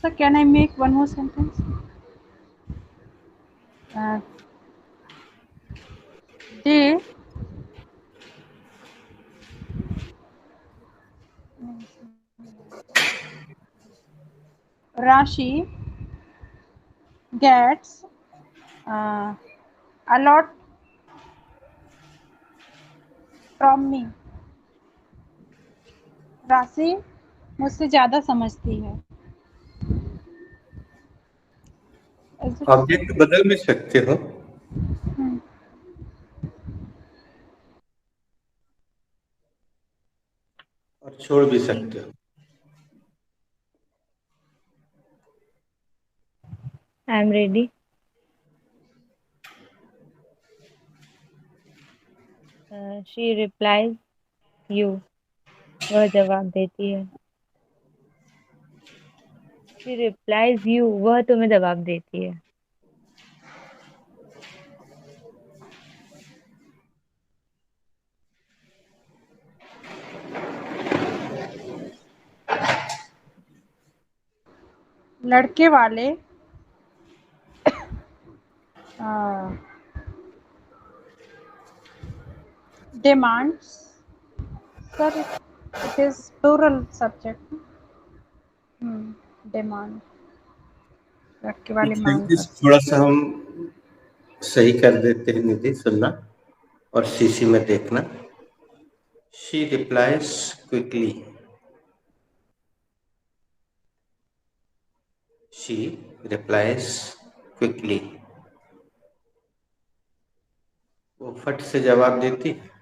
Sir, can I make one more sentence? They Rashi gets a lot from me. राशि मुझसे ज्यादा समझती है। ऑब्जेक्ट बदल भी सकते हो और छोड़ भी सकते हो। आई am ready. She replies you, वह जवाब देती है। शी रिप्लाइज यू, वह तुम्हें जवाब देती है। लड़के वाले demands. Sir, it is plural subject. Demand. लड़के वाले मांग कर। थोड़ा सा हम सही कर देते हैं निधि, सुनना और सीसी में देखना। She replies quickly, she replies quickly, वो फट से जवाब देती है।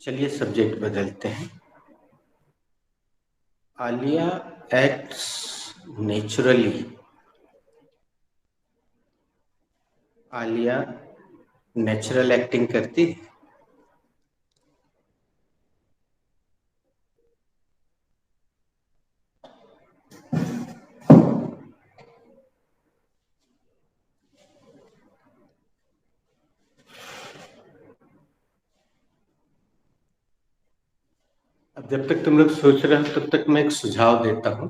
चलिए सब्जेक्ट बदलते हैं। Alia acts naturally, Alia natural acting करती है। अब जब तक तुम लोग सोच रहे हो तब तक मैं एक सुझाव देता हूं।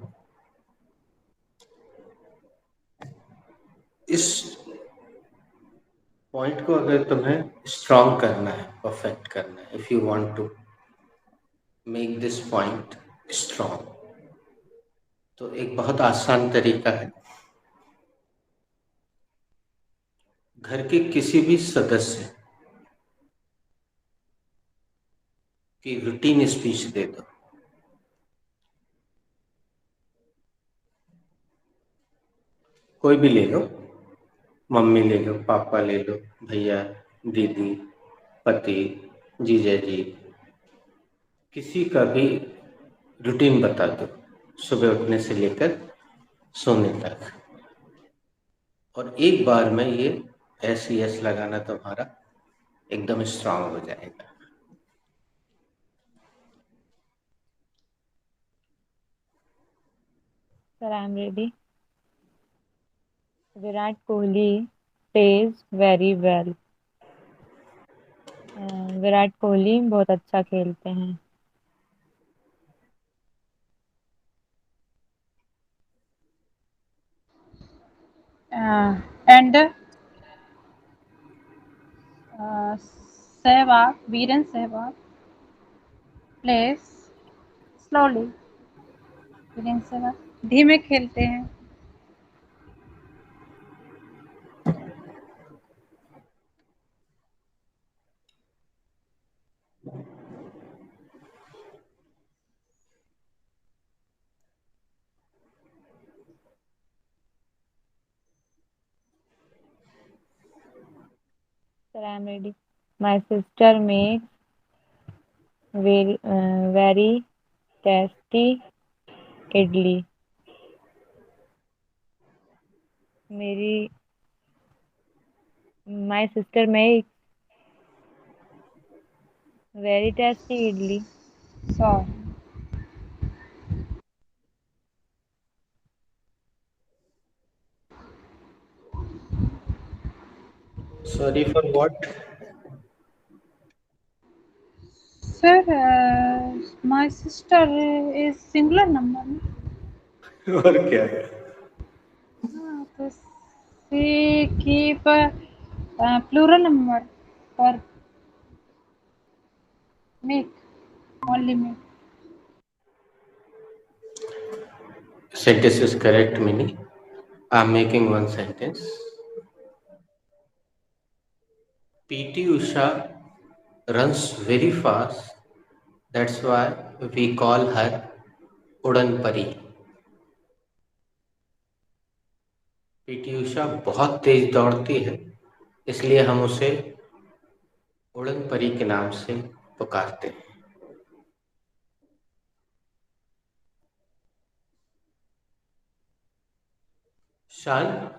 इस पॉइंट को अगर तुम्हें स्ट्रांग करना है, परफेक्ट करना है, if you want to make this point strong, तो एक बहुत आसान तरीका है। घर के किसी भी सदस्य की रूटीन स्पीच दे दो। कोई भी ले लो, मम्मी ले लो, पापा ले लो, भैया, दीदी, पति, जीजा जी, किसी का भी रूटीन बता दो, सुबह उठने से लेकर सोने तक। और एक बार में ये SES लगाना तुम्हारा एकदम स्ट्रांग हो जाएगा। Sir, I am ready. Virat Kohli plays very well. Virat Kohli बहुत अच्छा खेलते हैं। And Sehwag, Virender Sehwag plays slowly. Virender Sehwag धीमे खेलते हैं। Sir, I am ready. My sister makes very tasty idli. मेरी my sister makes very tasty idli. Sorry for what? Sir, my sister is singular number. और क्या? तो she keep plural number for make only make. Sentence is correct, Mini. I'm making one sentence. PT Usha runs very fast. That's why we call her Udan Pari. PT Usha बहुत तेज दौड़ती है, इसलिए हम उसे उड़न परी के नाम से पुकारते हैं. Shan,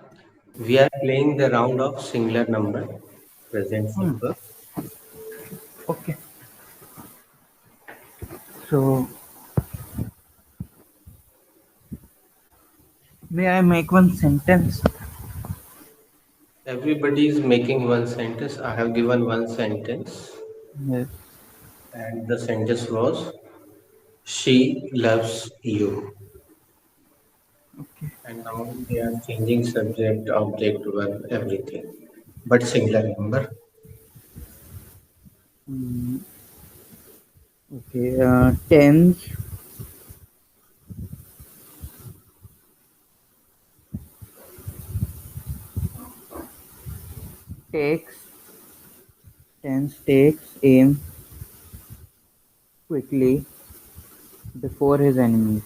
we are playing the round of singular number, present simple. Okay. So, may I make one sentence? Everybody is making one sentence. I have given one sentence, Yes. and the sentence was, she loves you. Okay. And now they are changing subject, object, verb, everything. But singular number. Okay. Tens, takes, tens takes aim quickly before his enemies.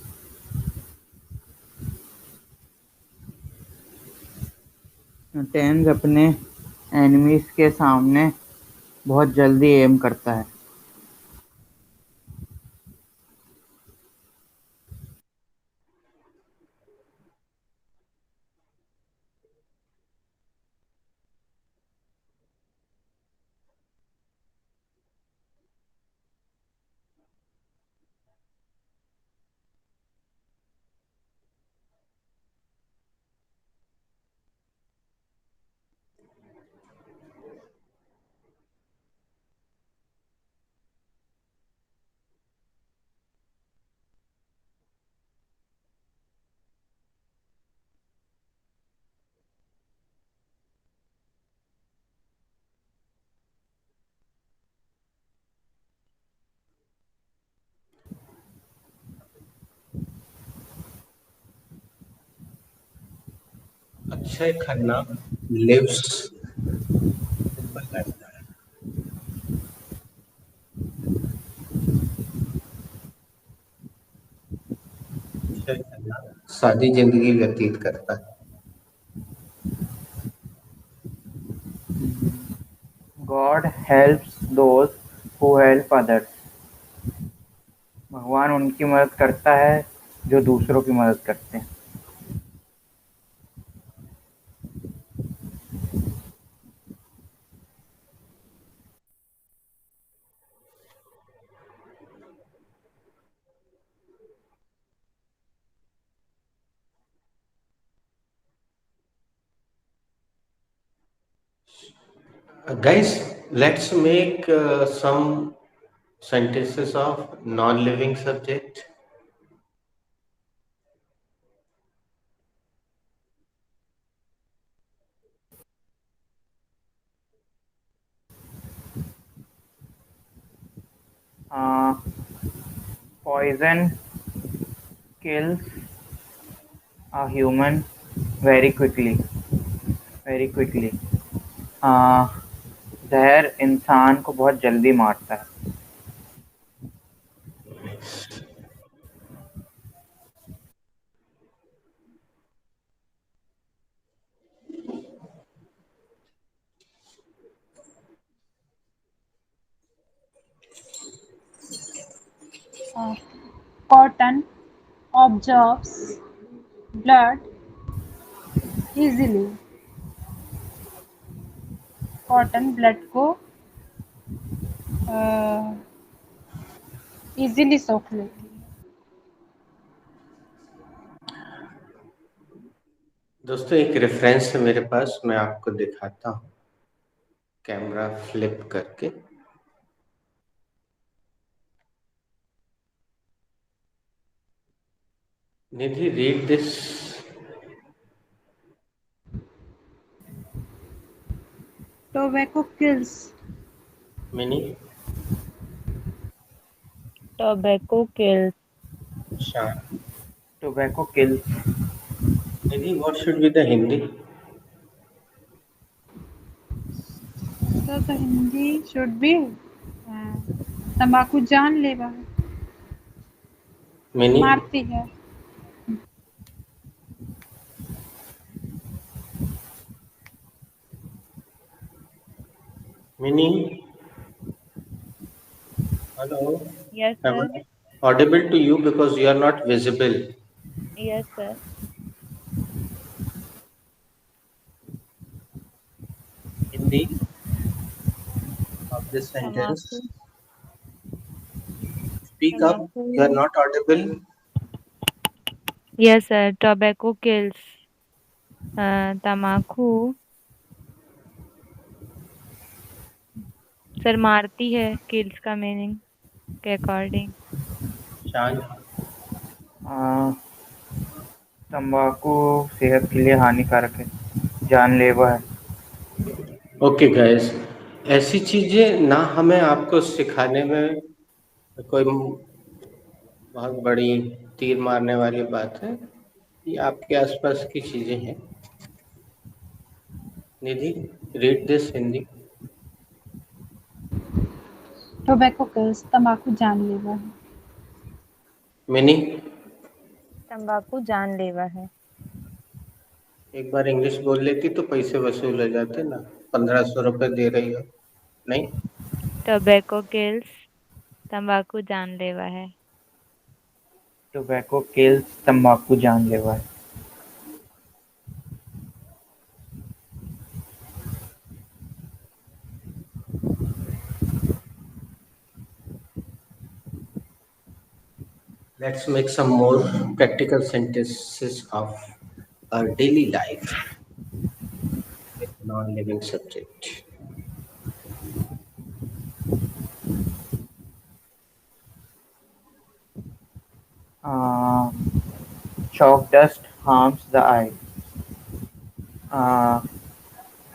Tense अपने enemies के सामने बहुत जल्दी M करता है. Akshay Khanna lives simple life. Akshay Khanna सादी जिंदगी व्यतीत करता है. God helps those who help others. भगवान उनकी मदद करता है जो दूसरों की मदद करते हैं. Guys, let's make some sentences of non-living subject. Poison kills a human very quickly. Very quickly. जहर इंसान को बहुत जल्दी मारता है. Cotton absorbs blood easily. Cotton blood को इजीली सोख लेती है. दोस्तों एक रेफरेंस है मेरे पास, मैं आपको दिखाता हूँ. कैमरा फ्लिप करके। Nidhi, read this. Tobacco kills. Mini, Tobacco kills. Shaan, Tobacco kills. Nidhi, what should be the Hindi? So the Hindi should be तंबाकू जानलेवा है, मिनी, मारती है। Mini, hello, Yes, am sir. I audible to you because you are not visible? Yes, sir. Hindi of this sentence. तम्बाकू Speak up. तम्बाकू You are not audible. Yes, sir. Tobacco kills. तम्बाकू sir मारती है, kills का meaning के according. शान, तंबाकू सेहत के लिए हानिकारक है, जानलेवा है। ओके गाइस, ऐसी चीजें ना हमें आपको सिखाने में कोई बहुत बड़ी तीर मारने वाली बात है। ये आपके आसपास की चीजें हैं। Nidhi, read this Hindi. Tobacco kills, तंबाकू जानलेवा है। मिनी, तंबाकू जानलेवा है। एक बार इंग्लिश बोल लेती तो पैसे वसूल हो जाते ना। 1500 रुपए दे रही हो, नहीं? टोबैको किल्स, तंबाकू जानलेवा है। टोबैको किल्स, तंबाकू जानलेवा है। Let's make some more practical sentences of our daily life with non-living subject. Chalk dust harms the eye.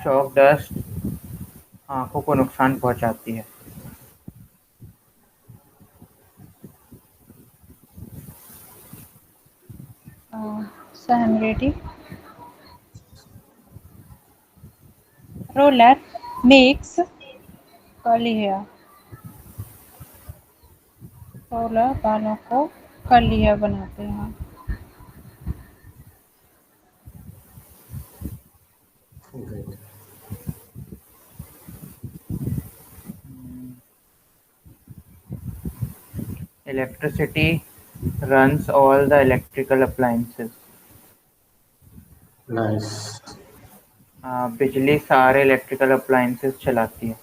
Chalk dust आंखों को नुकसान पहुंचाती है। So I'm ready. Roller makes curly hair. Roller बालों को कर्ली हेयर बनाते हैं। Good. Electricity runs all the electrical appliances. Nice. बिजली सारे इलेक्ट्रिकल अप्लायंसेस चलाती है।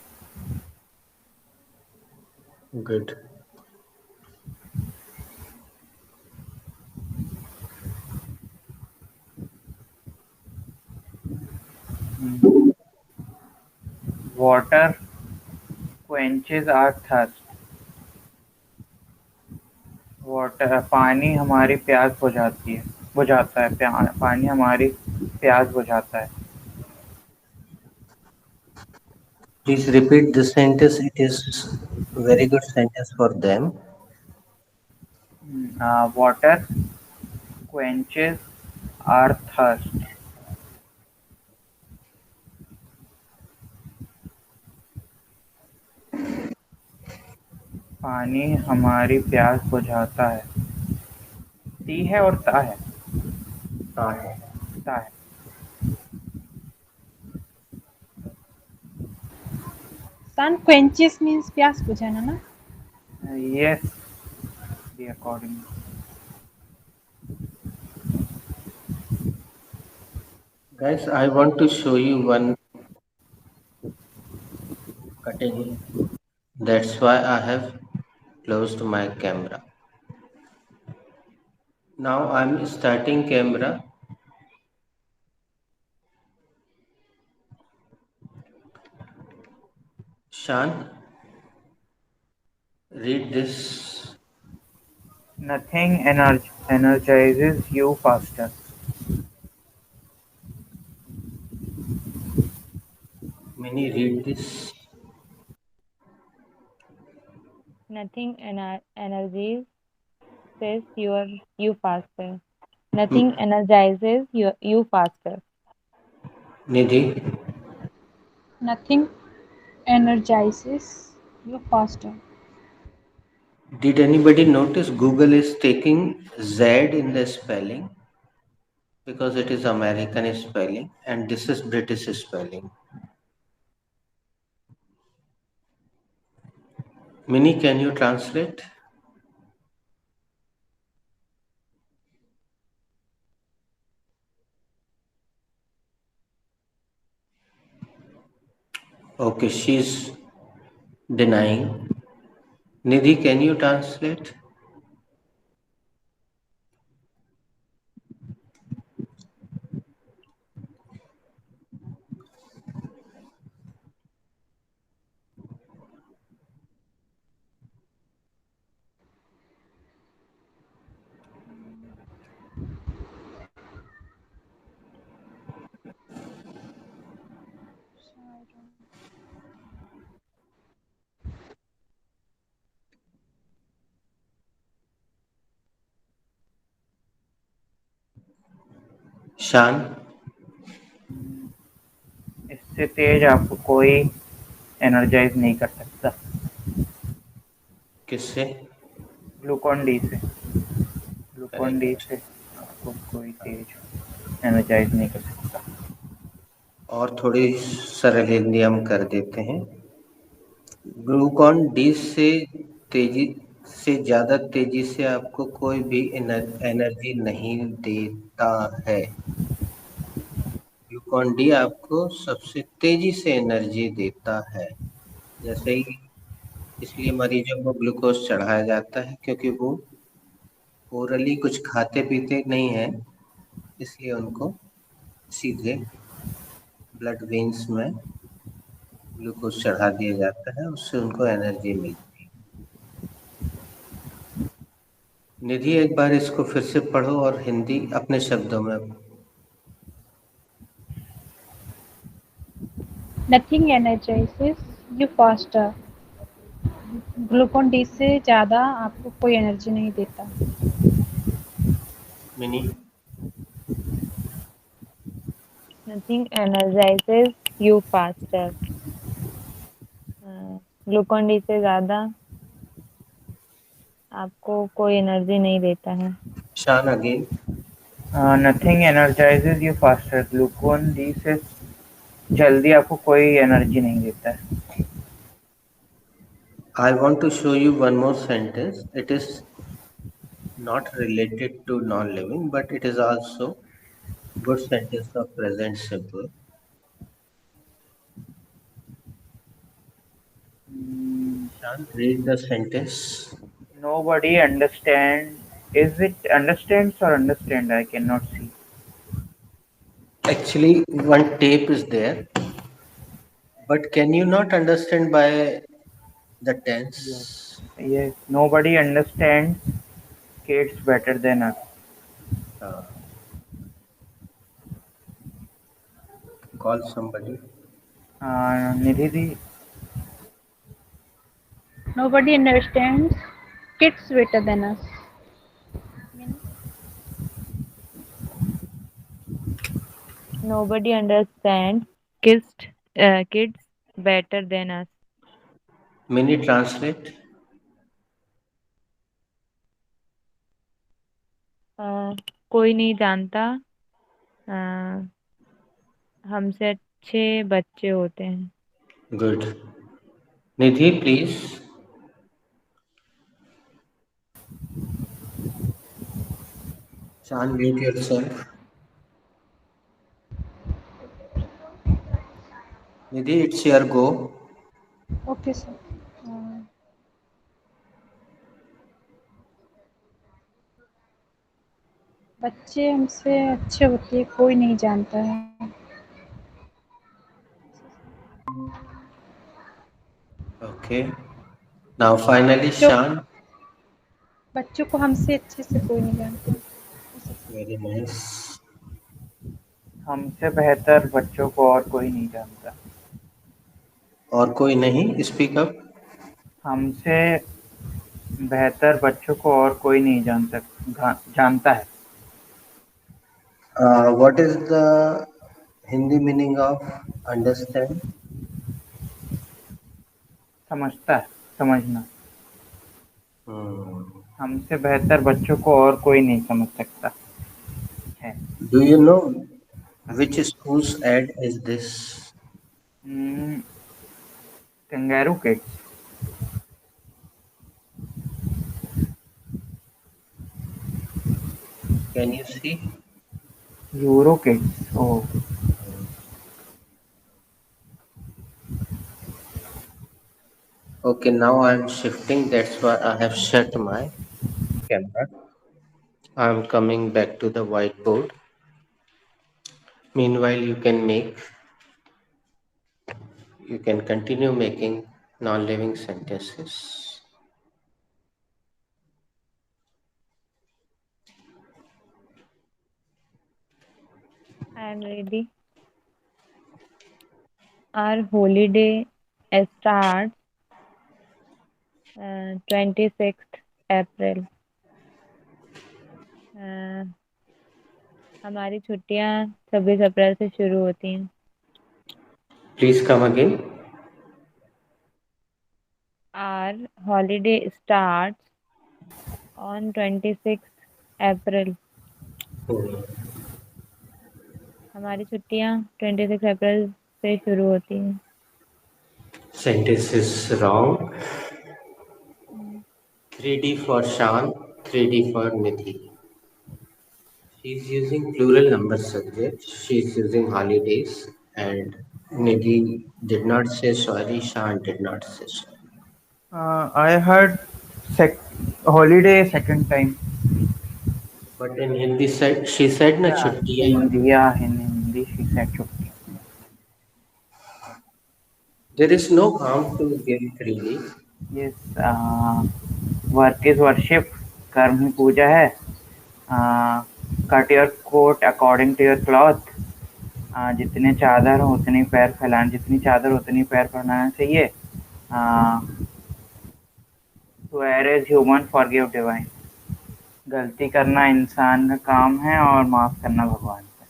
Good. Water quenches our thirst. Water पानी हमारी प्यास बुझाता है। पानी हमारी प्यास बुझाता है। Please repeat this sentence. It is very good sentence for them. Water quenches our thirst. पानी हमारी प्यास बुझाता है। ती है और ता है। ता है। सन quenches means प्यास बुझाना ना। Yes, the according. Guys, I want to show you one cutting. That's why I have closed my camera. Now I'm starting camera. Shan, read this. Nothing energizes you faster. Mini, read this. Nothing energizes you faster. Nothing energizes you faster. Nidhi, Nothing energizes you faster. did anybody notice Google is taking Z in the spelling because it is American spelling and this is British spelling. Mini, can you translate? Okay, she's denying. Nidhi, can you translate? Shan, इससे तेज आपको कोई energise नहीं कर सकता। किससे? Glucon D से। Glucon D correct. से आपको कोई तेज एनर्जाइज नहीं कर सकता। और थोड़ी सरल हिंदी हम कर देते हैं। ग्लूकॉन डी से तेजी से ज़्यादा तेजी से आपको कोई भी एनर्जी नहीं देता है। ग्लूकॉन डी आपको सबसे तेजी से एनर्जी देता है। जैसे ही इसलिए मरीजों को ग्लूकोज चढ़ाया जाता है क्योंकि वो ओरली कुछ खाते पीते नहीं है, इसलिए उनको सीधे ब्लड वेन्स में ग्लूकोज चढ़ा दिया जाता है, उससे उनको एनर्जी मिलती है। निधि, एक बार इसको फिर से पढ़ो और हिंदी अपने शब्दों में। Nothing energizes you faster. Glucon D से ज़्यादा आपको कोई एनर्जी नहीं देता। Mini, Nothing energizes you faster. Glucon D से ज्यादा आपको कोई एनर्जी नहीं देता है। Shaan again. Nothing energises you faster. Glucon D से जल्दी आपको कोई एनर्जी नहीं देता है। I want to show you one more sentence. It is not related to non-living, but it is also good sentence of present simple. Shan, read the sentence. Nobody understand. Is it understands or understand? I cannot see. Actually, one tape is there, but can you not understand by the tense? Yes. Nobody understands kids better than us. Uh, call somebody. Nidhi the. Nobody understands kids better than us. Nobody understands kids better than us. Mini, translate. कोई नहीं जानता हमसे अच्छे बच्चे होते हैं। Good. Nidhi, please. Shan, mute yourself. Nidhi, it's your go. Okay sir. बच्चे हमसे अच्छे होते हैं, कोई नहीं जानता है। Okay. Now finally, बच्चों Shan. बच्चों को हमसे अच्छे से कोई नहीं जानता। Very nice. हमसे बेहतर बच्चों को और कोई नहीं जानता। और कोई नहीं, स्पीक अप। हमसे बेहतर बच्चों को और कोई नहीं जानता है। What is the Hindi meaning of understand? समझता है, समझना। Hmm. हमसे बेहतर बच्चों को और कोई नहीं समझ सकता है। Do you know which school's ad is this? Kangaroo kids. Can you see? Euro kids. Oh, Okay, now I'm shifting. That's why I have shut my camera. I'm coming back to the whiteboard. Meanwhile, you can continue making non-living sentences. I am ready. Our holiday starts 26th April. अ, हमारी छुट्टियां 26 अप्रैल से शुरू होती हैं। Please come again. Our holiday starts on 26th April. Hmm. हमारी छुट्टियां 26 अप्रैल से शुरू होती हैं। Sentence is wrong. 3D for Shan, 3D for Nidhi. She's using plural number subject. She's using holidays, and Nidhi did not say sorry. Shan did not say sorry. I heard holiday second time. But in Hindi, she said na या छुट्टियां. हिंदी, या Hindi she said छुट्टी। There is no harm to give freely. Yes, work is worship. कर्म ही पूजा है। Cut your coat according to your cloth. जितने चादर हो उतनी पैर फैलाना, जितनी चादर उतनी पैर फैलाना चाहिए। Err is human forgive divine. गलती करना इंसान का काम है और माफ करना भगवान का।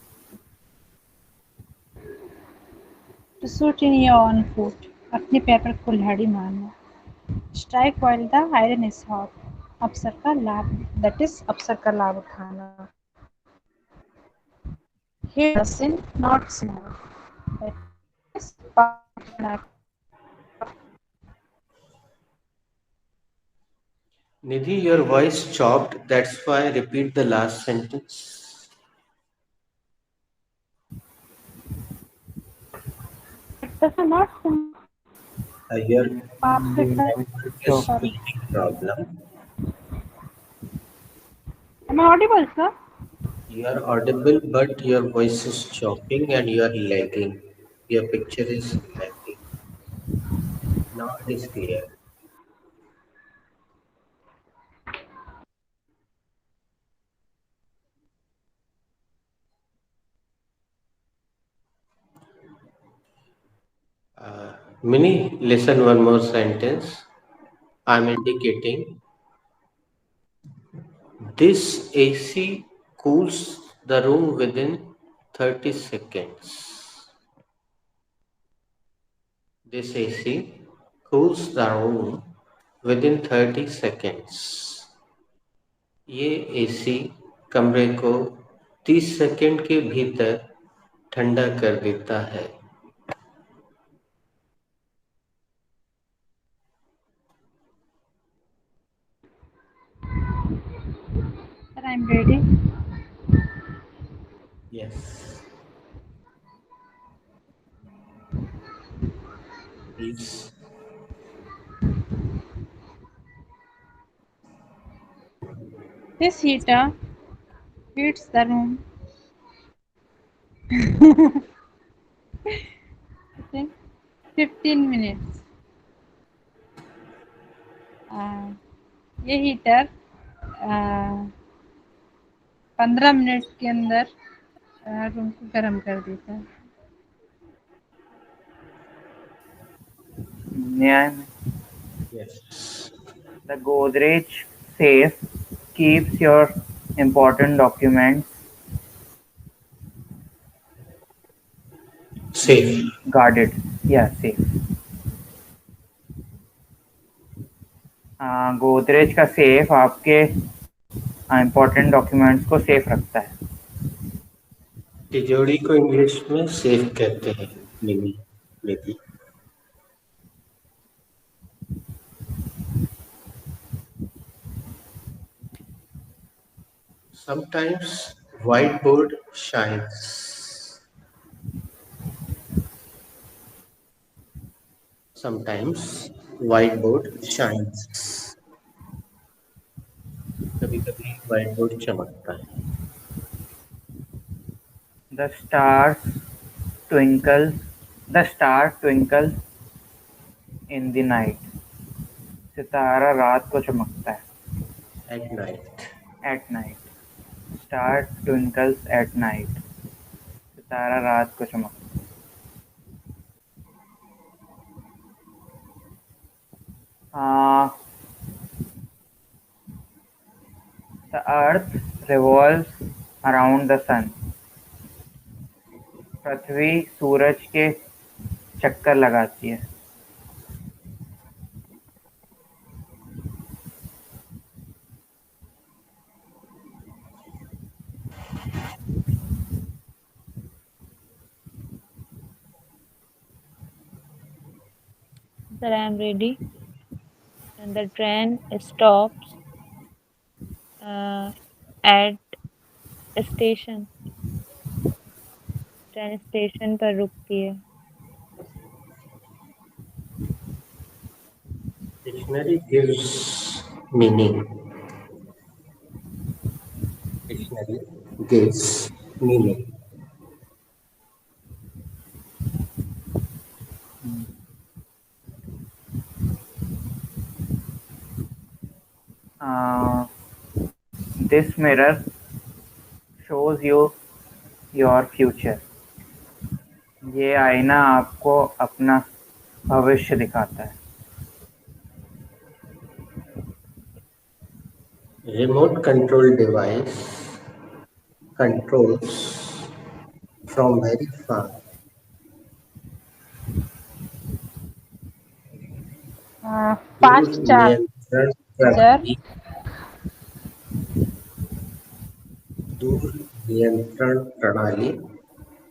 To shoot in your own foot, अपने पैर पर कुल्हाड़ी मारना। Strike while the iron is hot, अवसर का लाभ, that is अवसर का लाभ उठाना। Hate the sin, not sinner, that is पाप करना। Nidhi, your voice chopped. That's why repeat the last sentence. Hate the sin, not sinner, Your पाप से network is sorry. facing problem. Am I audible, sir? You are audible, but your voice is chopping and you are lagging. Your picture is lagging. Now it is clear. Mini, listen one more sentence. I'm indicating this AC cools the room within 30 seconds. This AC cools the room within 30 seconds. ये AC कमरे को 30 second के भीतर ठंडा कर देता है। Sir, I'm ready. Yes. Please. This heater heats the room within 15 minutes. ये हीटर 15 मिनट के अंदर रूम को गर्म कर देता है। न्याय में Yes. the Godrej safe keeps your important documents Safe. guarded. Yeah, safe. Godrej का सेफ आपके इम्पोर्टेंट डॉक्यूमेंट्स को सेफ रखता है। तिजोरी को इंग्लिश में सेफ कहते हैं। मिनी निधि। Sometimes whiteboard shines. Sometimes whiteboard shines. कभी-कभी whiteboard चमकता है। The stars twinkle. The star twinkles in the night. सितारा रात को चमकता है। At night. At night. Star twinkles at night. सितारा रात को चमकता है। The earth revolves around the sun. पृथ्वी सूरज के चक्कर लगाती है। Sir, I am ready. And the train stops at a station. Train station पर रुकती है। Dictionary gives meaning. Dictionary gives meaning. This mirror shows you your future. ये आईना आपको अपना भविष्य दिखाता है। Remote control device controls from very far. Fast नियंत्रण प्रणाली दूर नियंत्रण प्रणाली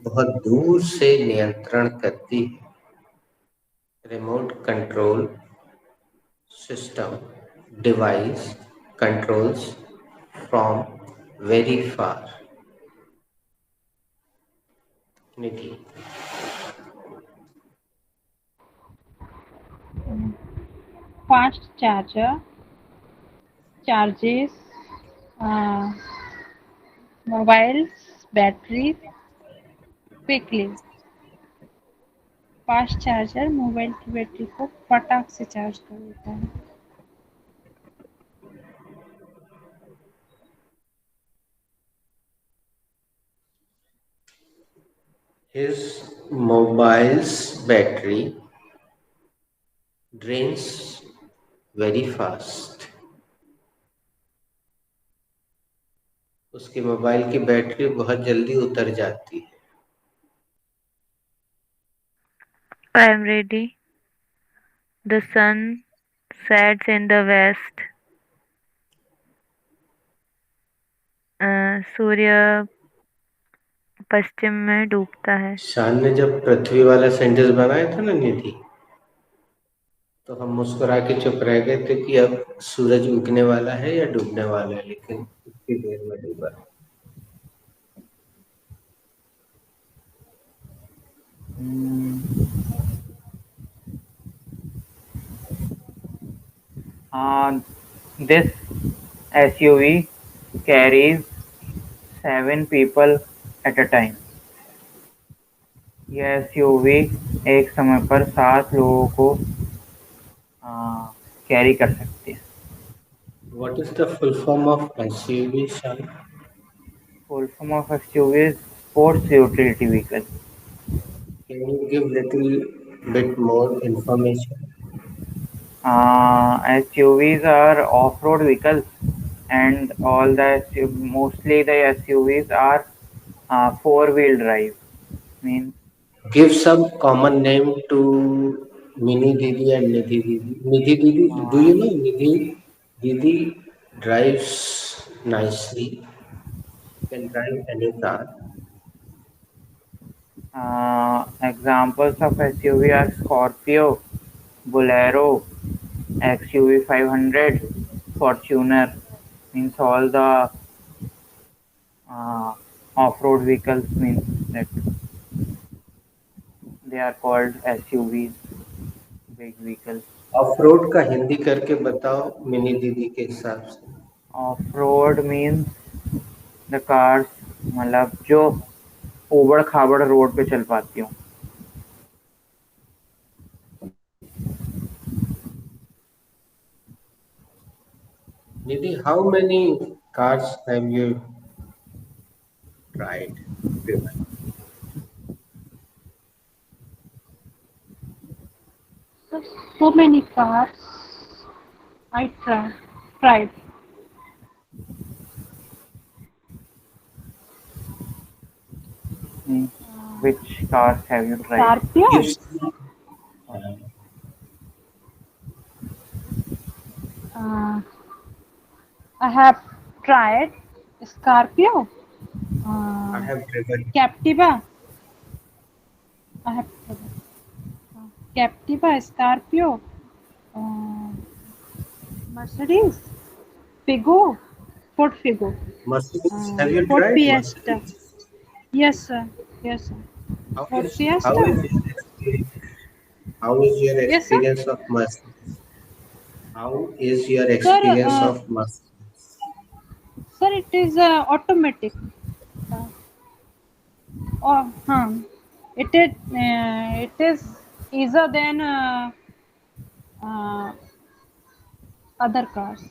बहुत दूर से नियंत्रण करती है। Remote control system device controls from very far. Nidhi. Fast charger charges mobile's battery quickly. Fast charger mobile की बैटरी को फटाक से चार्ज कर देता है। His mobile's battery drains very fast. उसके मोबाइल की बैटरी बहुत जल्दी उतर जाती है। I am ready. The sun sets in the west. सूर्य पश्चिम में डूबता है। शान ने जब पृथ्वी वाला सेंटेंस बनाया था ना निधि, तो हम मुस्कुरा के चुप रह गए थे कि अब सूरज उगने वाला है या डूबने वाला है, लेकिन इतनी देर में डूबा। This SUV carries 7 people at a time. यह SUV एक समय पर 7 लोगों को कैरी कर सकती है। What is the full form of SUV, Shan? Full form of SUV is sports utility vehicle. Can you give little bit more information? SUVs are off-road vehicles, and mostly the SUVs are four-wheel drive. Means Give some common name to Mini Didi and Nidhi Didi. Nidhi Didi, do uh, you know Nidhi Didi drives nicely, can drive any car. examples of SUV are Scorpio, Bolero, XUV 500, Fortuner. Means all the uh, off-road vehicles means that they are called SUVs, big vehicles. Off-road का हिंदी करके बताओ mini दीदी के हिसाब से। Off-road means the cars मतलब जो ऊबड़ खाबड़ रोड पे चल पाती हूँ। Nidhi, how many cars have you tried? So many cars I tried. Means which cars have you tried? Scorpio. Give Uh, I have tried Scorpio, I have driven. Captiva. I have Captiva, Scorpio, uh, Mercedes, Figo, Ford Figo, Mercedes. Have you Ford tried Fiesta. Mercedes? Yes, sir. Yes, sir. How Ford is how Fiesta. is your experience? How is your Yes, sir. experience of Mercedes? How is your Sir, experience of Mercedes? sir, it is automatic. Uh, oh, it is easier than uh, other cars.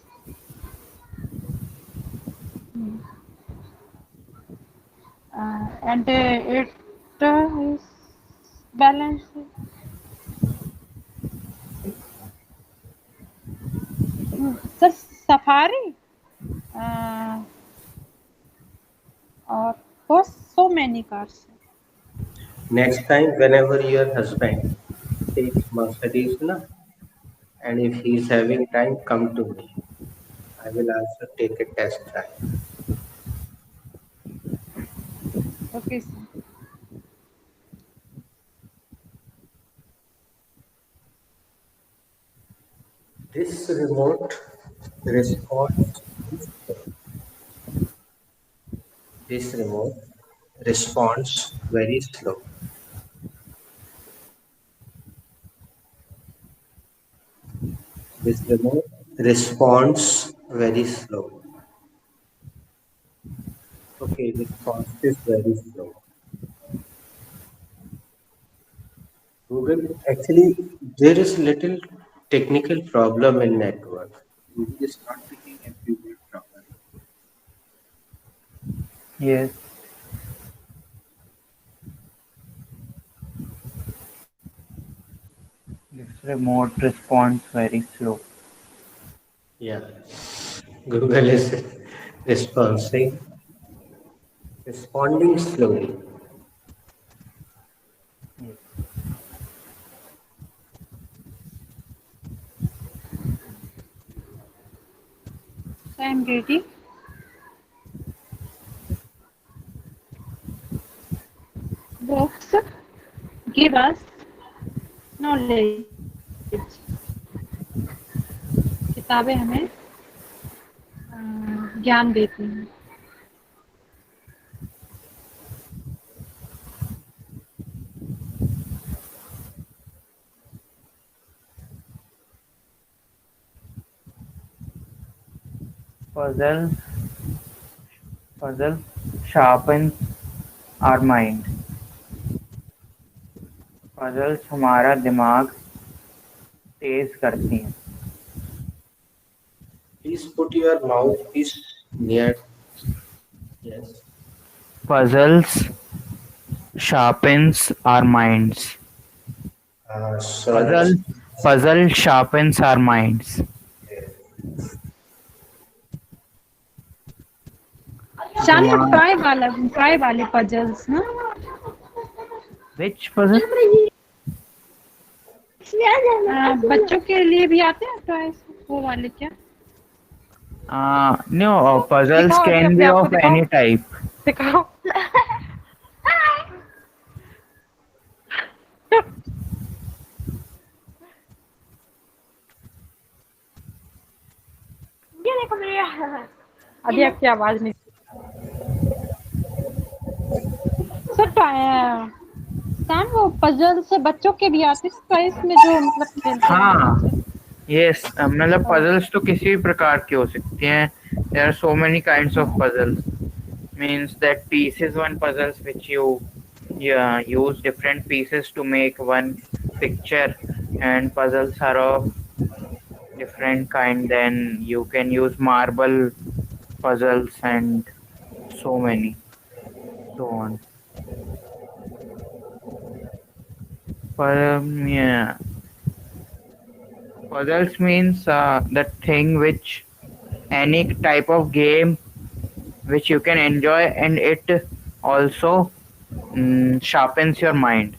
And it is balanced. Sir, Safari uh, or so many cars. Next time, whenever your husband takes Mercedes, na, and if he is having time, come to me. I will also take a test drive. Okay, sir. This remote responds. This remote responds very slow. This remote responds very slow. Okay, response is very slow. Google, actually, there is little technical problem in network. Google is not picking every word properly. Yes. This remote responds very slow. Yeah, Google is responding slowly. Yes. So I am ready. Books give us knowledge. किताबें हमें ज्ञान देती हैं. Puzzles sharpens our mind. Puzzles हमारा दिमाग तेज करती हैं. Please put your mouthpiece near. Yes. Puzzles sharpens our minds. Search. Puzzle puzzle sharpens our minds. शान Dimaag. ट्राई वाले पजल्स ना Which puzzle? बच्चों के लिए भी आते हैं टॉयज वो वाले क्या No, puzzles दिखाओ अभी can अपने be आप को of दिखाओ any type. दिखाओ ये देखो मेरे अभी आपकी आवाज नहीं सर कान वो पजल से बच्चों के भी आते हैं टॉयज में जो मतलब खेलते हैं हाँ बच्चे yes, मतलब puzzles तो किसी भी प्रकार की हो सकती हैं. There are so many kinds of puzzles. Means that pieces one puzzles which you use different pieces to make one picture, and puzzles are of different kind. Then you can use marble puzzles and so many so on. But yeah, puzzles means the thing which any type of game which you can enjoy, and it also sharpens your mind.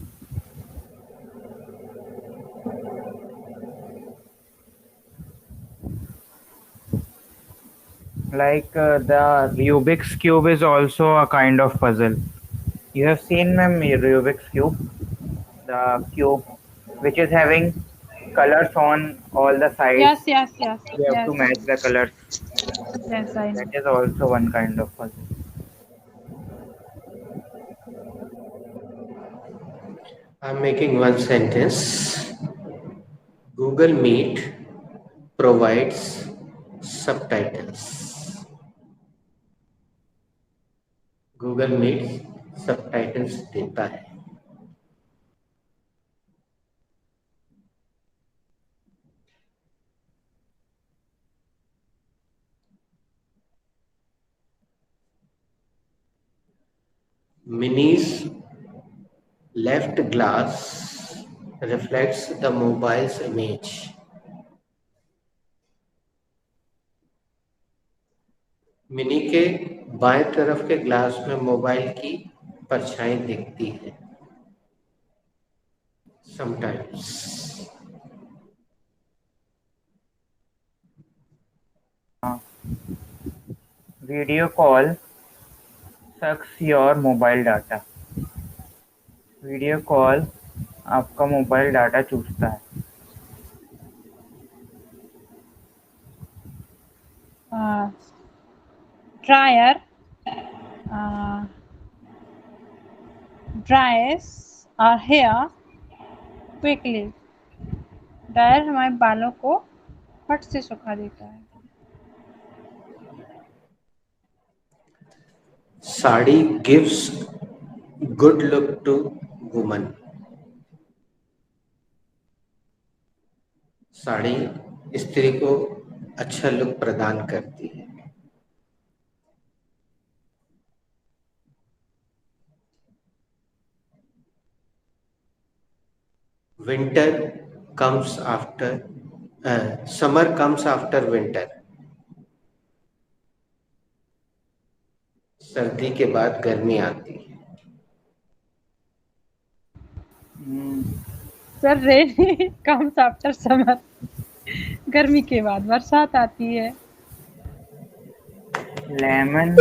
Like the Rubik's cube is also a kind of puzzle. You have seen Rubik's cube, the cube which is having colors on all the sides. Yes yes yes You have to yes match the colors. Yes I That no is also one kind of puzzle. I'm making one sentence. Google Meet provides subtitles. Google Meet subtitles देता है. Minnie's left glass reflects the mobile's image. Mini के बाएं तरफ के glass में mobile की परछाई दिखती है. Sometimes. Video call sucks your mobile data. Video call आपका मोबाइल डाटा चूसता है. Dryer dries our hair quickly dryer हमारे बालों को फट से सुखा देता है. Sari gives good look to woman. Sari स्त्री को अच्छा लुक प्रदान करती है. Winter comes after summer comes after winter. सर्दी के बाद गर्मी आती है. सर रेनी कम्स आफ्टर समर गर्मी के बाद बरसात आती है. Lemon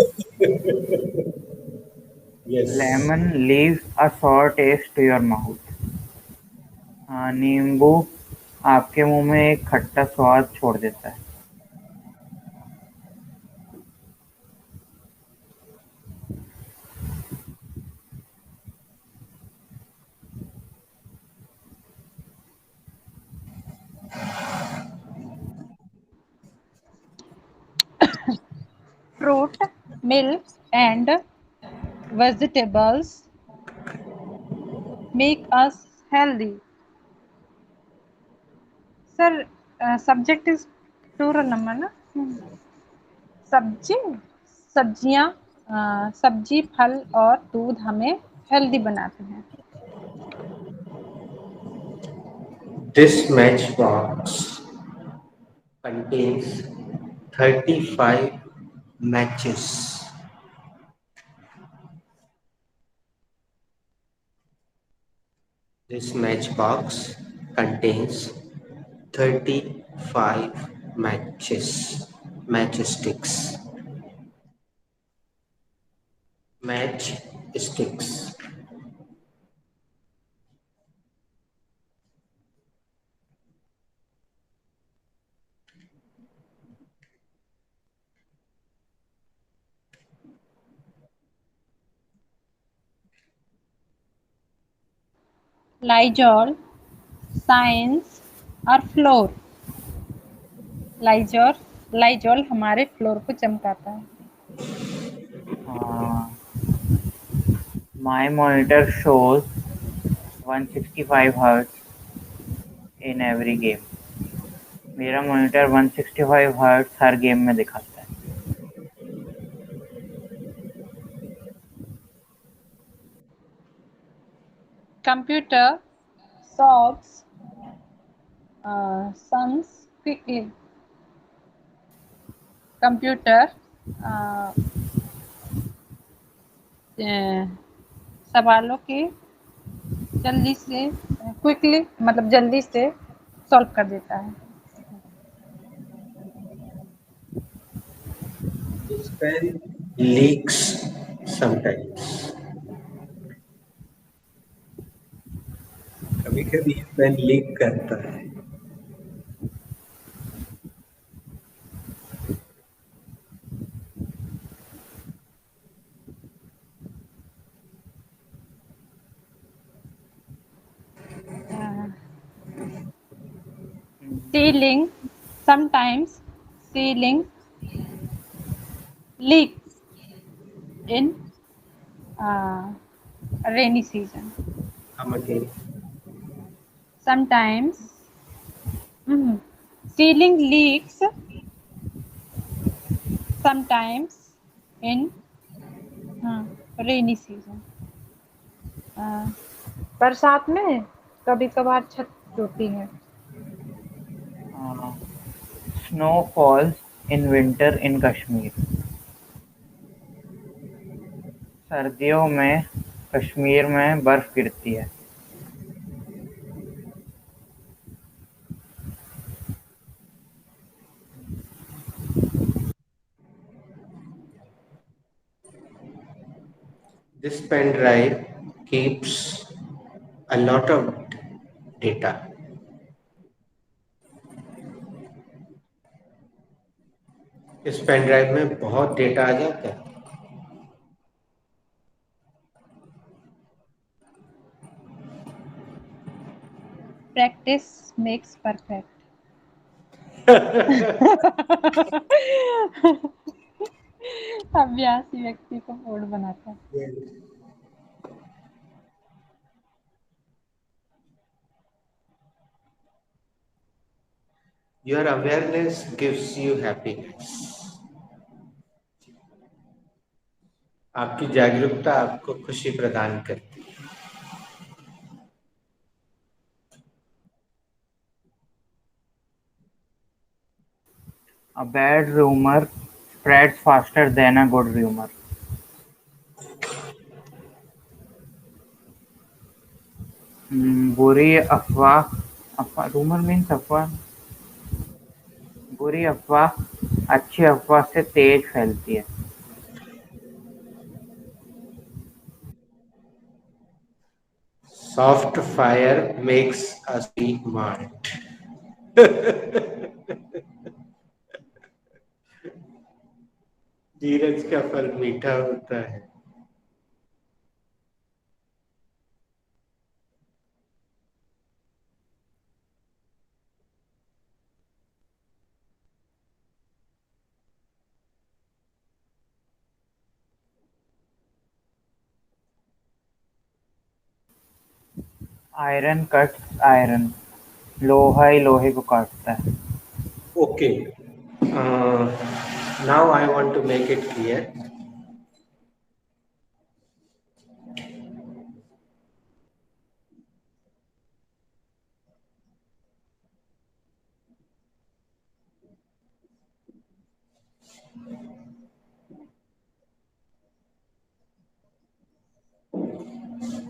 Yes. Lemon leaves a sour taste to your mouth. नींबू आपके मुंह में एक खट्टा स्वाद छोड़ देता है. Fruit, milk and vegetables make us healthy. Sir, subject is plural number ना सब्जी सब्जियां सब्जी, फल और दूध हमें हेल्दी बनाते हैं। This matchbox contains 35 matches. This matchbox contains 35 matchsticks. Matchsticks. Lysol, science और फ्लोर। लाइजॉल हमारे फ्लोर को चमकाता है। My monitor shows 165 Hz in every game. मेरा मॉनिटर 165 Hz हर गेम में दिखाता है। Computer solves sums quickly. Computer सवालों के जल्दी से सॉल्व कर देता है। This pen leaks sometimes. कभी कभी पेन लीक करता है। Sometimes ceiling leaks in rainy season. Come again. Sometimes ceiling leaks sometimes in rainy season. बरसात में कभी कभार छत टूटती है। Snow falls in winter in Kashmir. सर्दियों में कश्मीर में बर्फ गिरती है। This pen drive keeps a lot of data. इस पेन ड्राइव में बहुत डेटा आ जाता है। Practice makes perfect. अभ्यास ही व्यक्ति को पूर्ण बनाता है। Your awareness gives you happiness. आपकी जागरूकता आपको खुशी प्रदान करती है। A bad rumor spreads faster than a good rumor. बुरी अफवाह rumor means अफवाह। बुरी अफवाह अच्छी अफवाह से तेज फैलती है। Soft fire makes a sweet mart. धीरज का फल मीठा होता है। Iron cuts iron. लोहा ही लोहे को काटता है। Okay, Uh, Now I want to make it clear.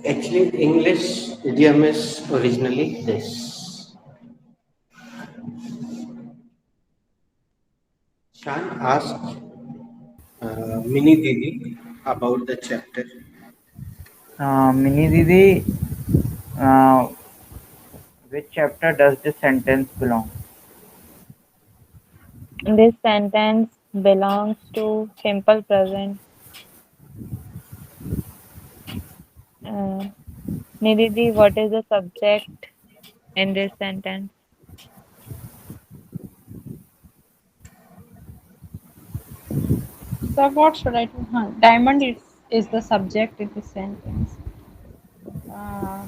Actually, English idiom is originally this. Shan asked Mini Didi about the chapter. Mini Didi, uh, which chapter does this sentence belong? This sentence belongs to simple present. Uh, Nidhi, what is the subject in this sentence? So what should I do? Diamond is the subject in this sentence. Uh,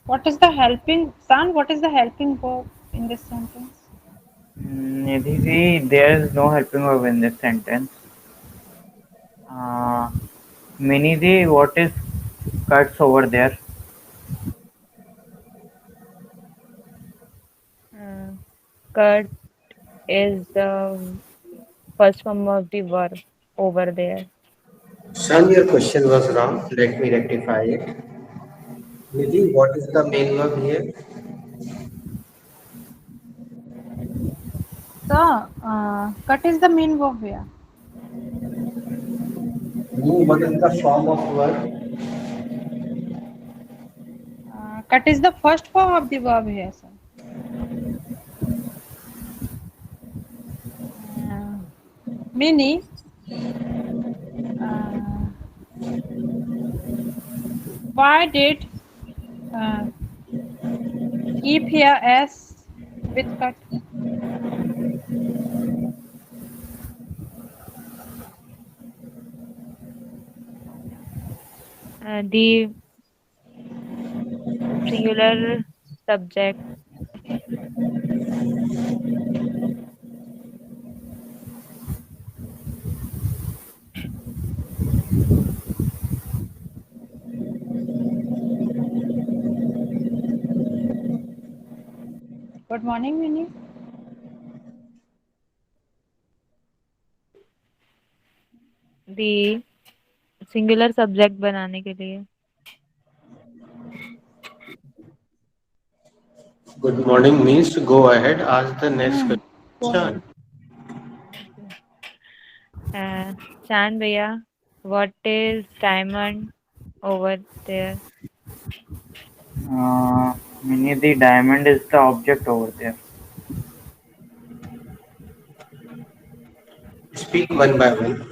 what is the helping son? What is the helping verb in this sentence? Nidhi, there is no helping verb in this sentence. Uh, Minidhi, what is cuts over there? Uh, Cut is the first form of the verb over there. Shan, your question was wrong. Let me rectify it. Nidhi, what is the main verb here? So cut is the main verb here. What is the form of verb? Cut is the first form of the verb here, sir. Mini. Uh, why did uh, keep here s with cut? The singular subject. Good morning, Mini. The singular subject बनाने के लिए. Good morning means to go ahead, ask the next Go question. ahead. Chan भैया, what is diamond over there? Minidhi, diamond is the object over there. Speak one by one.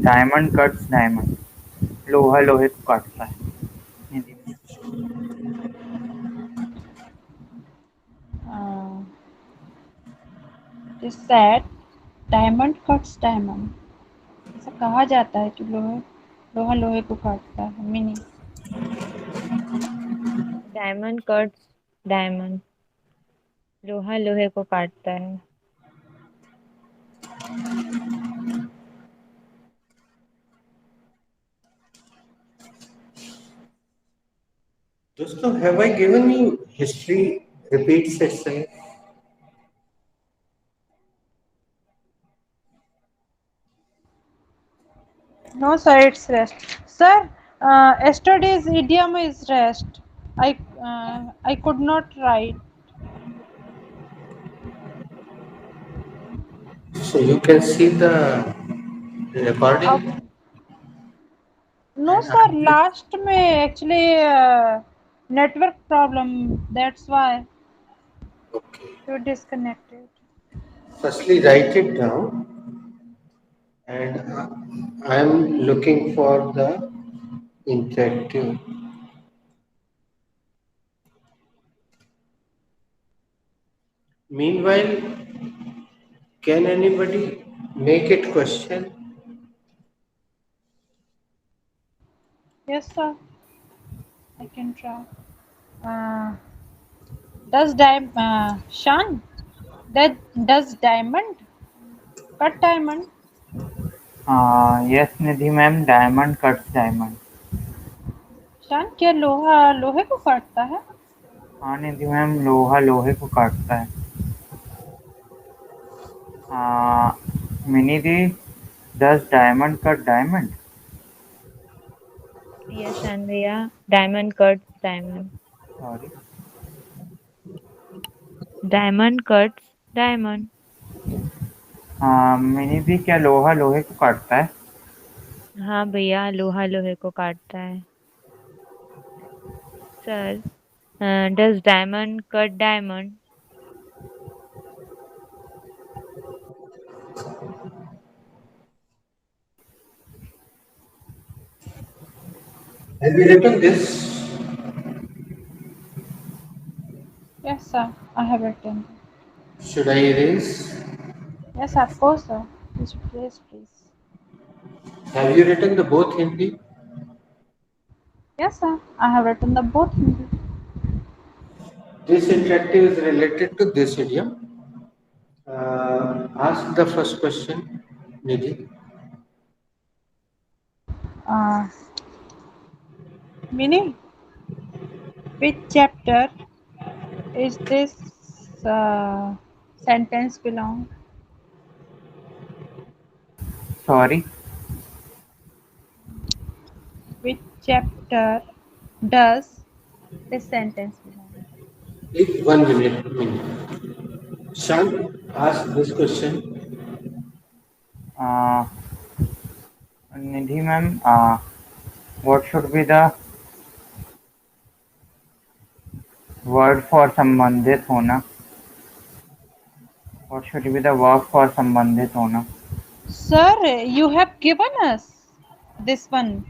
Diamond cuts diamond. लोहा लोहे को काटता है. निधि. Uh, it is said diamond cuts diamond. ऐसा कहा जाता है कि लोहा लोहे को काटता है. Mini. Diamond cuts diamond. लोहा लोहे को काटता है. दोस्तों, have I given you history repeats itself? No, sir, it's rest. Sir, yesterday's idiom is rest. I could not write. So you can see the recording. अब No, And sir. Last में actually network problem. That's why okay. you disconnected. Firstly, write it down, and I am looking for the interactive. Meanwhile, can anybody make it question? Yes, sir. I can try. Uh, Shan, that does diamond cut diamond? Yes, Nidhi ma'am, diamond cuts diamond. शान क्या लोहा लोहे को काटता है? हाँ निधि ma'am, लोहा लोहे को काटता है. Minidhi, does diamond cut diamond? Yes, Shan bhaiya. Diamond cuts diamond. Sorry. Diamond cuts diamond. Minidhi, क्या लोहा लोहे को काटता है? हाँ भैया, लोहा लोहे को काटता है. Sir, does diamond cut diamond? Have you written this? Yes, sir. I have written. Should I erase? Yes, of course, sir. Please. Have you written the both Hindi? Yes, sir. I have written the both Hindi. This interactive is related to this idiom. Ask the first question, Nidhi. Uh, Mini, which chapter is this sentence belong? Sorry. Which chapter does this sentence belong? Wait 1 minute. Shan, ask this question. Nidhi ma'am, what should be the word for संबंधित होना? What should be the verb for संबंधित होना? Sir, you have given us this one.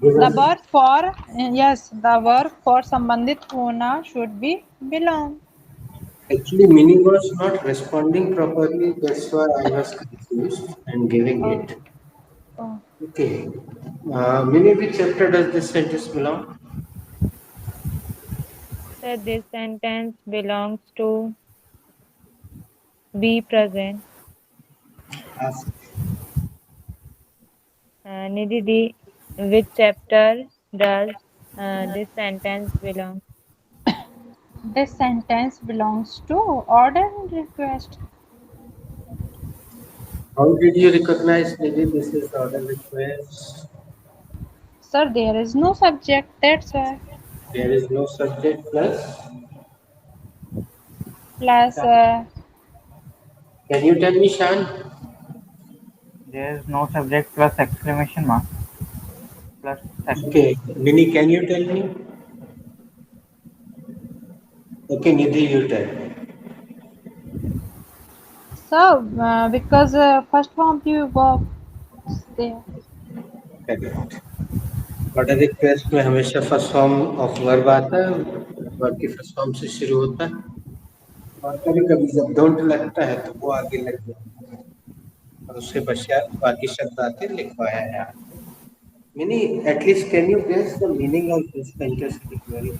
Give The us. verb for the verb for संबंधित होना should be belong. Actually, Mini was not responding properly. That's why I was confused and giving Oh, it. oh. Okay. Mini, which chapter does this sentence belong? Sir, this sentence belongs to be present. Ask. Nidhi di, which chapter does this sentence belong? This sentence belongs to order and request. How did you recognize, Nidhi, this is order request? Sir, there is no subject, that's why. There is no subject plus. Plus, Can you tell me, Shan? There is no subject plus exclamation mark. Plus Okay. Mini, can you tell me? Okay, Nidhi, you tell. so, because first form the verb is there. Correct. Order request में हमेशा first form of verb आता है, verb की first form से शुरू होता है, और कभी कभी जब डोंट लगता है तो वो आगे लग जाता है और उसके पश्चात बाकी शब्द आते लिखवाया है. मीनी at least can you guess the meaning of this fantastic very.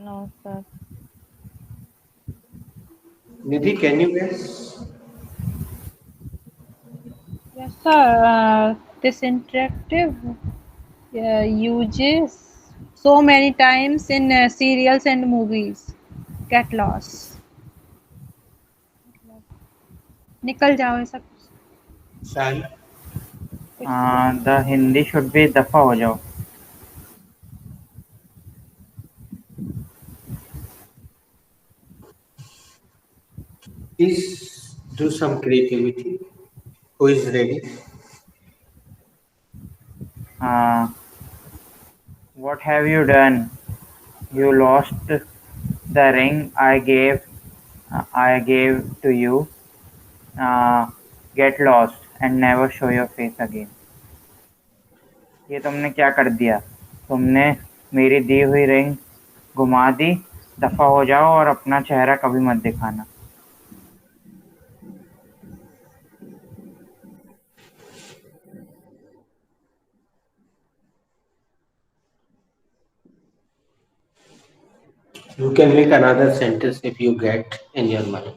No, sir. Nidhi can you guess? Yes, sir. This interactive uses so many times in serials and movies. Get lost. निकल जाओ ऐसा कुछ. शान. the Hindi should be दफा हो जाओ. Please do some creativity. Who is ready? What have you done? You lost the ring I gave to you. Get lost and never show your face again. ये तुमने क्या कर दिया? तुमने मेरी दी हुई रिंग घुमा दी. दफा हो जाओ और अपना चेहरा कभी मत दिखाना. You can make another sentence if you get in your mind.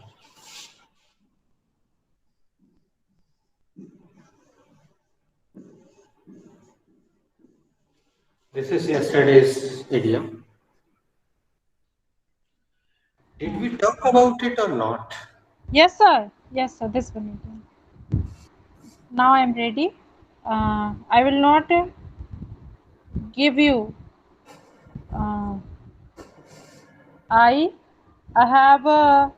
This is yesterday's idiom. Did we talk about it or not? Yes, sir. Yes, sir. This one again. Now I'm ready. I will not give you. Uh, I have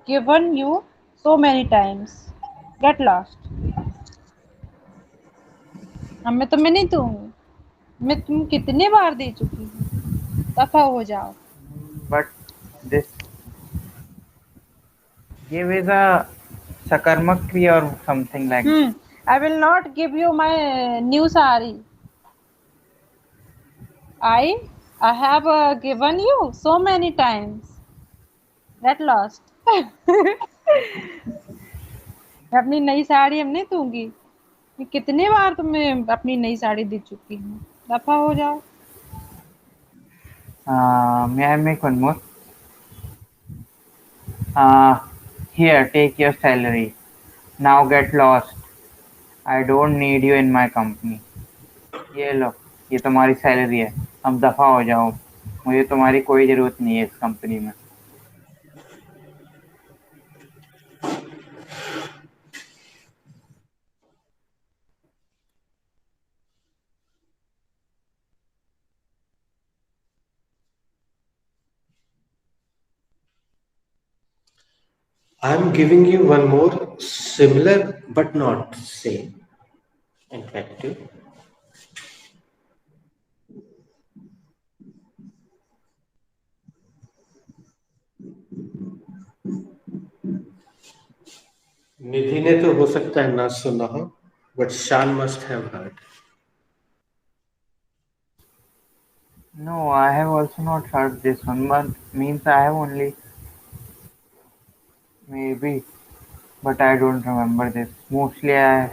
given you so many times. Get lost. अब मैं नहीं दूंगी. मैं तुम कितने बार दे चुकी हूँ. दफा हो जाओ. But this give is a sakarmak kriya or something like that. I will not give you my new sari. I have given you so many times. Get lost. अपनी नई साड़ी हम नहीं दूंगी. मैं कितने बार तुम्हें अपनी नई साड़ी दे चुकी हूँ. दफा हो जाओ. May I make one more? Here, take your salary. Now get lost. I don't need you in my company. ये लो, ये तुम्हारी सैलरी है. अब दफा हो जाओ. मुझे तुम्हारी कोई जरूरत नहीं है इस कंपनी में. I'm giving you one more similar but not same. In fact, निधि ने तो हो सकता है ना सुना हो, but Shan must have heard. No, I have also not heard this one, but means I have only maybe, but I don't remember this. Mostly I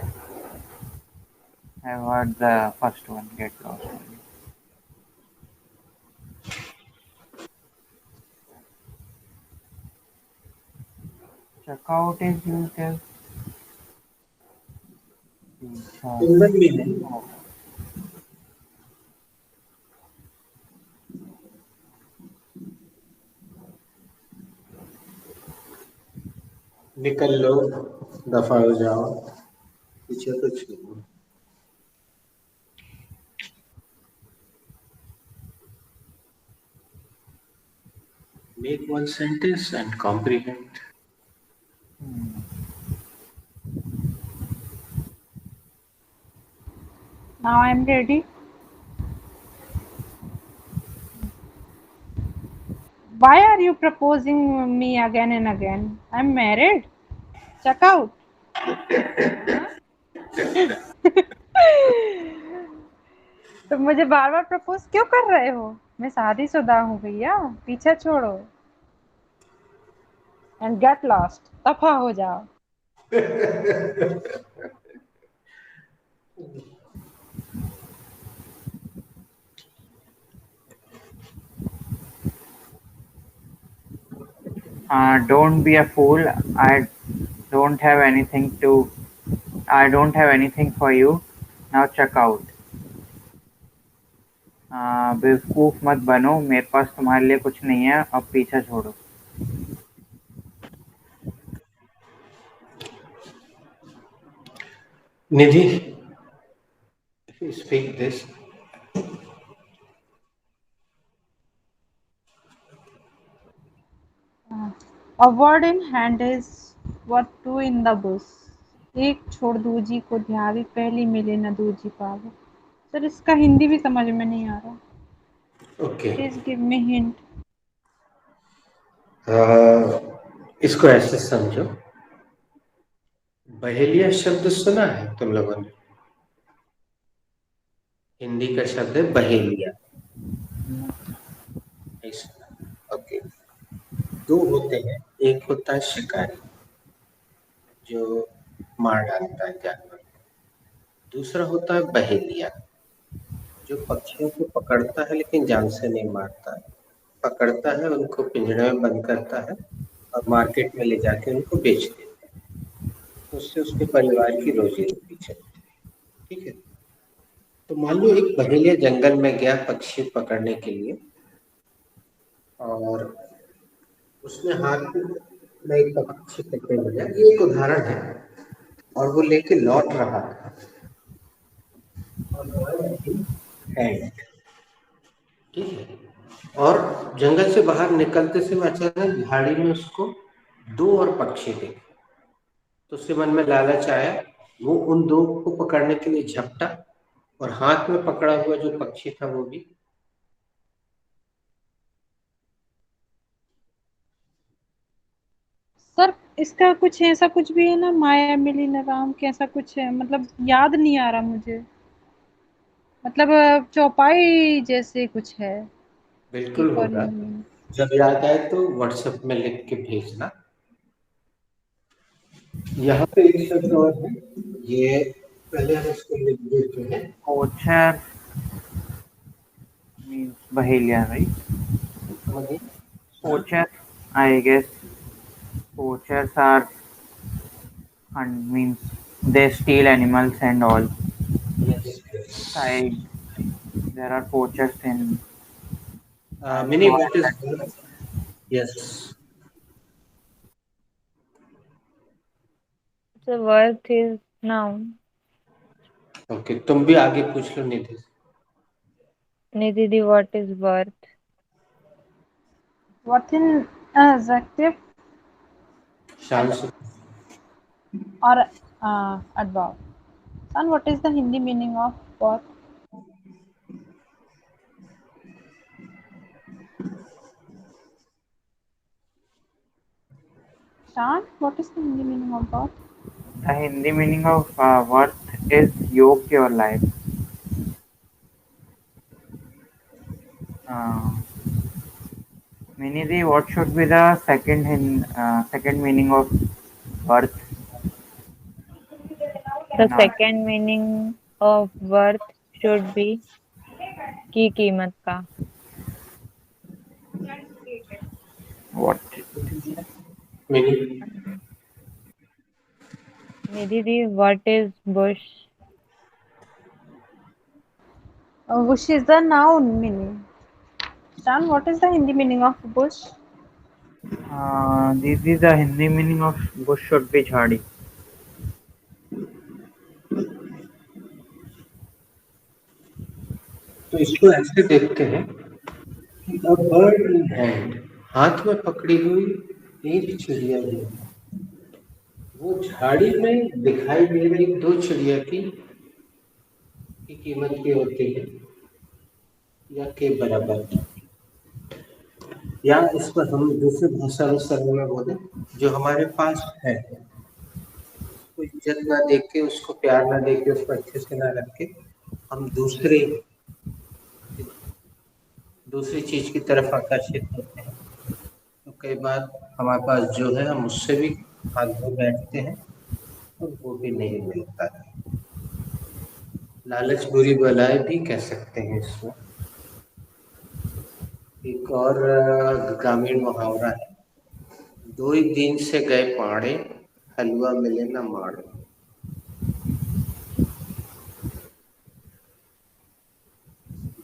have heard the first one, get lost. Only. Checkout is used as Kundan भी नहीं. निकल लो, दफा हो जाओ. पीछे कुछ नहीं. Make one sentence and comprehend. Now I'm ready. Why are you proposing me again and again? I'm married. Check out. तुम मुझे बार बार प्रपोज क्यों कर रहे हो? मैं शादीशुदा हूँ भैया. पीछे छोड़ो. And get lost. दफा हो जाओ. Don't be a fool. don't have anything to. I don't have anything for you. Now check out. बेवकूफ मत बनो. मेरे पास तुम्हारे लिए कुछ नहीं है. अब पीछा छोड़ो. Nidhi, if you speak this. A word in hand is worth two in the bush. एक छोड़ दूजी को ध्यावी पहली मिले न दूजी पावे. सर इसका हिंदी भी समझ में नहीं आ रहा. Okay. Please give me hint. इसको ऐसे समझो. बहेलिया शब्द सुना है तुम लोगों ने? हिंदी का शब्द है बहेलिया. ओके. दो होते हैं. एक होता है शिकारी जो मार डालता है जानवर. दूसरा होता है बहेलिया जो पक्षियों को पकड़ता है लेकिन जान से नहीं मारता है. पकड़ता है, उनको पिंजरे में बंद करता है और मार्केट में ले जाके उनको बेच देता है। उससे उसके परिवार की रोजी रोटी चलती है। ठीक है। तो मान लो एक बहेलिया जंगल में गया पक्षी पकड़ने के लिए, और उसने हाथ में एक पक्षी पकड़ लिया, ये एक उदाहरण है, और वो लेके लौट रहा था हैंड। ठीक है। और जंगल से बाहर निकलते से अचानक झाड़ी में उसको दो और पक्षी दिखे। तो उसके मन में लालच आया, वो उन दो को पकड़ने के लिए झपटा, और हाथ में पकड़ा हुआ जो पक्षी था वो भी सर इसका कुछ ऐसा कुछ भी है ना, माया मिली न राम के, ऐसा कुछ है, मतलब याद नहीं आ रहा मुझे। मतलब चौपाई जैसे कुछ है। बिल्कुल एक और होगा। हिंदी में। जब याद आए तो व्हाट्सएप में लिख के भेजना। यहाँ पे एक शब्द और है, ये पहले हम इसको लिख देते हैं। Poacher means Bahelia, right? समझिए। Poacher, I guess poachers are hunt means they steal animals and all. I there are poachers in mini so what is, yes. The worth is noun. Okay, तुम भी आगे पूछ लो निधि। Nidhi, what is worth? What in adjective शान ad से। or adverb? Son, what is the Hindi meaning of what? Shan, what is the Hindi meaning of what? the Hindi meaning of worth is yoke your life. Uh, Minidhi, what should be the second meaning of worth The in our second meaning of worth should be की कीमत का. what? Mini Nidhi, what is bush? Bush is the noun meaning. Shan, what is the Hindi meaning of bush? This is the Hindi meaning of bush should be jhadi. तो इसको ऐसे देखते हैं कि a bird in hand, हाथ में पकड़ी हुई एक चिड़िया है, वो झाड़ी में दिखाई दे रही दो चिड़िया की कीमत की होती है या के बराबर की। या इस पर हम दूसरे भाषा में सरल में बोले, जो हमारे पास है उसको इज्जत ना दे के, उसको प्यार ना दे के, उसको अच्छे से ना रख के हम दूसरी चीज की तरफ आकर्षित होते हैं। तो कई बार हमारे पास जो है हम उससे भी हाथ धो बैठते हैं और वो भी नहीं मिलता है। लालच बुरी बलाए भी कह सकते हैं इसको। एक और ग्रामीण मुहावरा है, दो ही दिन से गए पाड़े, हलवा मिले ना माड़े।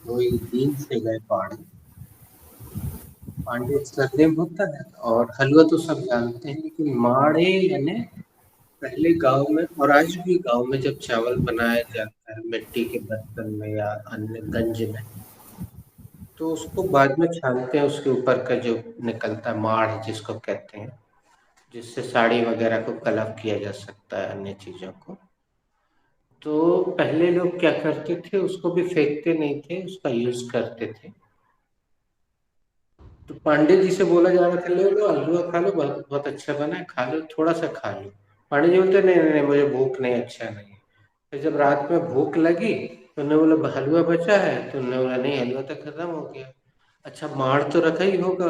दो ही दिन से गए पाड़े, पांडे सरनेम होता है, और हलवा तो सब जानते हैं, लेकिन माड़े यानी पहले गांव में, और आज भी गांव में जब चावल बनाया जाता है मिट्टी के बर्तन में या अन्य गंज में, तो उसको बाद में छानते हैं, उसके ऊपर का जो निकलता है माड़ जिसको कहते हैं, जिससे साड़ी वगैरह को कलर किया जा सकता है, अन्य चीजों को। तो पहले लोग क्या करते थे, उसको भी फेंकते नहीं थे, उसका यूज करते थे। तो पांडे जी से बोला जा रहा था, ले लो हलवा खा लो, बहुत बहुत अच्छा बना है, खा लो, थोड़ा सा खा लो। पांडे जी बोलते नहीं नहीं नहीं, मुझे भूख नहीं, अच्छा नहीं है। फिर जब रात में भूख लगी तो उन्होंने बोला हलवा बचा है, तो उन्होंने बोला नहीं, हलवा तो खत्म हो गया। अच्छा माड़ तो रखा ही होगा,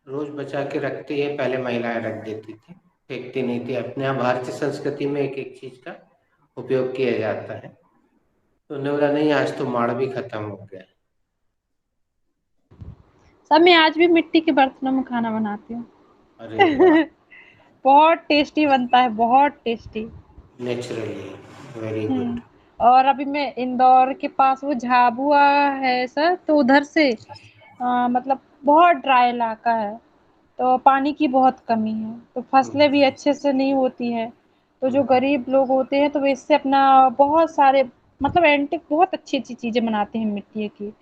रोज बचा के रखती है, पहले महिलाएं रख देती थी, फेंकती नहीं थी। अपने यहाँ भारतीय संस्कृति में एक एक चीज का उपयोग किया जाता है। तो उन्होंने बोला नहीं, आज तो माड़ भी खत्म हो गया। सब मैं आज भी मिट्टी के बर्तनों में खाना बनाती हूँ। अरे वाह, बहुत टेस्टी बनता है, बहुत टेस्टी। Naturally, very good. हुँ। और अभी मैं इंदौर के पास वो झाबुआ है सर, तो उधर से मतलब बहुत ड्राई इलाका है, तो पानी की बहुत कमी है, तो फसलें भी अच्छे से नहीं होती हैं। तो जो गरीब लोग होते हैं, तो वो इससे अपना बहुत सारे मतलब एंटीक बहुत अच्छी-अच्छी चीज़ें बनाते हैं मिट्टी की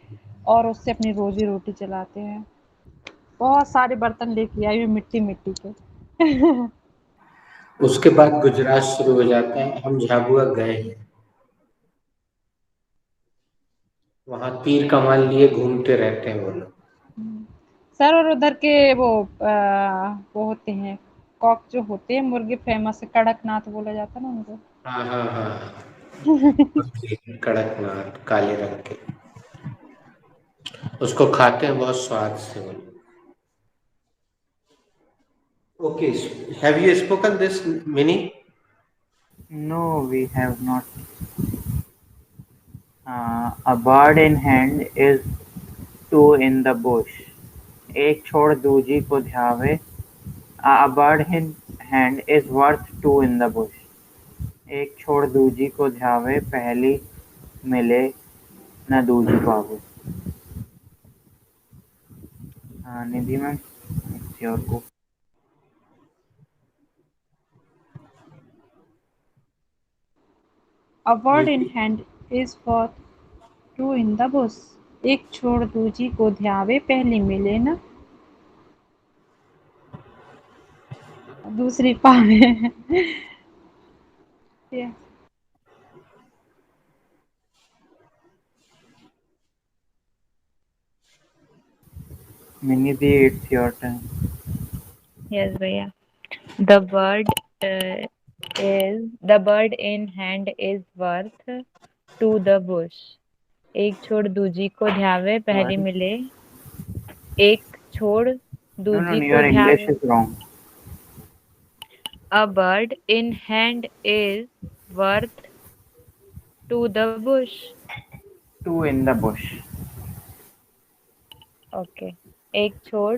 और उससे अपनी रोज़ी-रोटी चलाते हैं। बहुत सारे बर्तन लेके आई हूँ मिट्टी-मिट्टी के। उसके बाद गुजरात शुरू हो जाता है। हम झाबुआ गए हैं, वहाँ तीर कमान लिए घूमते रहते हैं वो लोग। सर और उधर के वो होते हैं कॉक जो होते हैं मुर्गे फेमस है, कड़कनाथ बोला जाता है ना उनको। हाँ हाँ हाँ, उसके कड़कनाथ काले रंग के, उसको खाते हैं बहुत स्वाद से वो लोग। Okay, have you spoken this mini? No, we have not. A bird in hand is two in the bush. एक छोड़ दूजी को ध्यावे. A bird in hand is worth two in the bush. एक छोड़ दूजी को ध्यावे, पहली मिले न दूजी पावे. निधि ma'am, it's your go. A bird in hand is worth two in the bush। एक छोड़ दूजी को ध्यावे, पहली मिले ना दूसरी पावे। Yeah. Minidhi, it's your turn. Yes, भैया। The bird the bird in hand is worth to the bush। एक छोड़ दूजी को ध्यावे, पहली Sorry. मिले। एक छोड़ No, no, दूजी no, को your English ध्यावे। is wrong. A bird in hand is worth to the bush। Two in the bush. Okay. एक छोड़